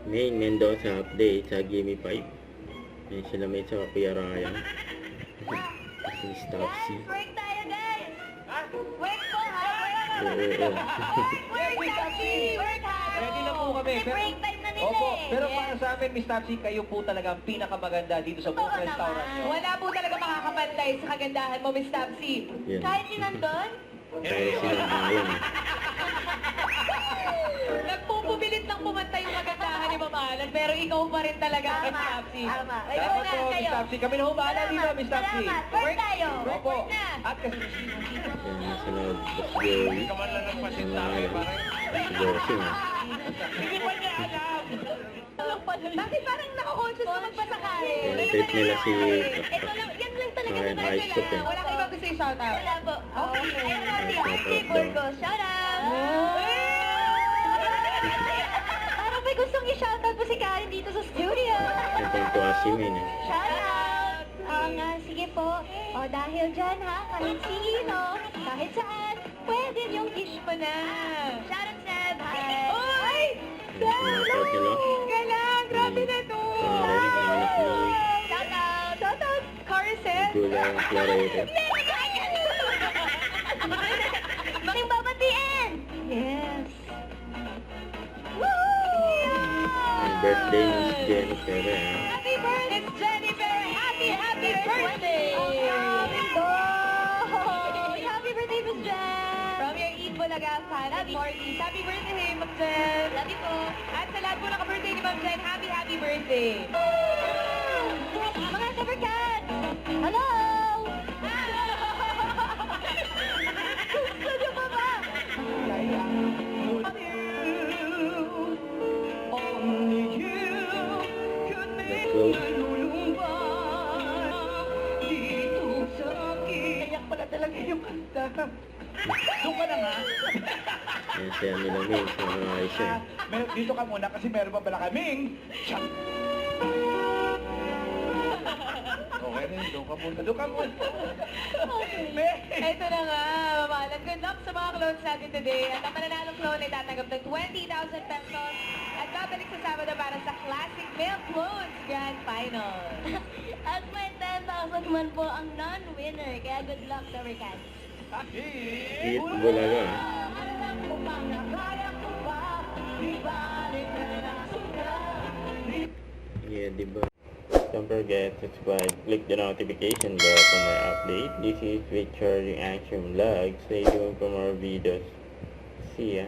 Main Mendoza update sa Gimme 5. Yan sila may sa Kuya Ryan. Si Stopsy. Work tayo, guys! Work po, ha? Oo. Work, Stopsy! Work hard! Ready na po kami. Kasi break time na nila Opo, eh. pero para sa amin, Miss Tapsi, kayo po talaga ang pinakamaganda dito sa buong Oo restaurant naman. nyo. Wala po talaga makakapantay sa kagandahan mo, Miss Tapsi. Yan. Kahit yun nandun, Pero sila ayon. Nagpupumilit lang pumantay yung kagandahan ni Ma'am Alan, pero ikaw pa rin talaga, Miss tama. Tapsi. Tama. Wait, Salamat muna po, Miss kayo. Tapsi. Kami na humahala dito, Miss Tapsi. Salamat. Work tayo. Opo. Work na. At kasi Yan sila Boss Joey. Si Bossing. hindi pa niya alam. Bakit parang nakakonscious ka magpasakali? Yan, trip nila si Ito lang, yan lang talaga Ryan naman Ice Cup eh. Wala kayo ibang gusto yung shoutout? Wala po. Okay. Ayun na si Shout Ate out daw. Burgos. Shout out! Parang may gustong i-shoutout po si Karen dito sa studio. Yung to si Min eh. Shout out! Oo nga, sige po. O dahil dyan ha, kahit sino, kahit saan, pwede yung dish mo na. Shout out, Seb! Hi! Oy! Yan, sinoutout nila. Galang! Grabe na to! Karen, ang anak ni Shout out! Shout out, Carson! Gulang Clarete. Making babatiin! Yes! Ang birthday ni si Jennifer eh. Happy birthday, Miss Jennifer! Happy birthday! Happy birthday, Miss Jen! From your Eat Bulaga fan at Morty's. Happy birthday, Ma'am Jen! Love you po! At sa lahat po naka-birthday ni Ma'am Jen, happy birthday! Mga Supercat! Hello! Gusto niyo pa ba? Let's go. Iyak pala talaga yung kanta. Doon ka na nga. Yan siya nila Min. Sa mga ayos eh. Dito ka muna kasi meron pa pala kaming. Okay rin, doon ka muna. Doon ka muna. Ito na nga, Ma'am Alan. Good luck sa mga clones natin today. At ang mananalong clone ay tatanggap ng 20,000 pesos. At babalik sa Sabado para sa Classic Male Clones Grand Final. At may 10,000 man po ang non-winner. Kaya good luck, Supercat. Eat Bulaga. Yeah, diba? Don't forget to subscribe. Click the notification bell for more update. This is Richard Reaction Vlog. Stay tuned for more videos. See ya.